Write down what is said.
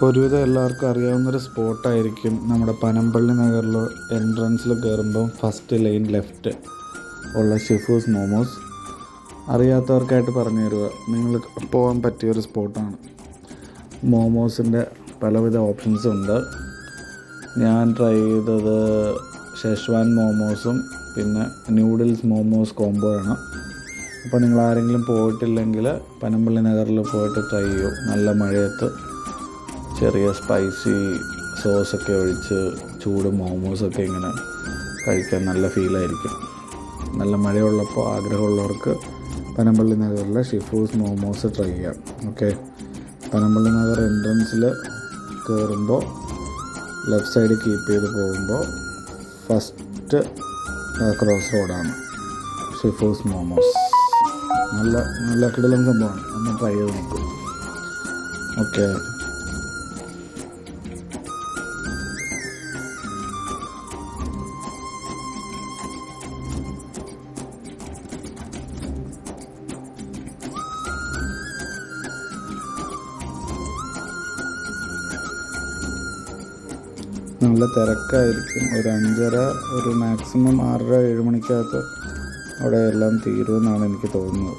ഒരുവിധം എല്ലാവർക്കും അറിയാവുന്നൊരു സ്പോട്ടായിരിക്കും നമ്മുടെ പനമ്പള്ളി നഗറിൽ എൻട്രൻസിൽ കയറുമ്പം ഫസ്റ്റ് ലൈൻ ലെഫ്റ്റ് ഉള്ള ഷിഫൂസ് മോമോസ്. അറിയാത്തവർക്കായിട്ട് പറഞ്ഞു തരിക, നിങ്ങൾ പോകാൻ പറ്റിയൊരു സ്പോട്ടാണ്. മോമോസിൻ്റെ പലവിധ ഓപ്ഷൻസും ഉണ്ട്. ഞാൻ ട്രൈ ചെയ്തത് ഷെഷ്വാൻ മോമോസും പിന്നെ ന്യൂഡിൽസ് മോമോസ് കോംബോ ആണ്. അപ്പോൾ നിങ്ങൾ ആരെങ്കിലും പോയിട്ടില്ലെങ്കിൽ പനമ്പള്ളി നഗറിൽ പോയിട്ട് ട്രൈ ചെയ്യൂ. നല്ല മഴയത്ത് ചെറിയ സ്പൈസി സോസൊക്കെ ഒഴിച്ച് ചൂട് മോമോസൊക്കെ ഇങ്ങനെ കഴിക്കാൻ നല്ല ഫീലായിരിക്കും. നല്ല മഴയുള്ളപ്പോൾ ആഗ്രഹമുള്ളവർക്ക് പനമ്പള്ളി നഗറിലെ ഷിഫൂസ് മോമോസ് ട്രൈ ചെയ്യാം. ഓക്കെ, പനമ്പള്ളി നഗർ എൻട്രൻസിൽ കയറുമ്പോൾ ലെഫ്റ്റ് സൈഡ് കീപ്പ് ചെയ്ത് പോകുമ്പോൾ ഫസ്റ്റ് ക്രോസ് റോഡാണ് ഷിഫൂസ് മോമോസ്. നല്ല കിടിലൻ സംഭവമാണ്, ഒന്ന് ട്രൈ ചെയ്ത് നോക്കും. ഓക്കെ, നല്ല തിരക്കായിരിക്കും. ഒരു 5:30, ഒരു മാക്സിമം 6:30-7 മണിക്കകത്ത് അവിടെ എല്ലാം തീരുമെന്നാണ് എനിക്ക് തോന്നുന്നത്.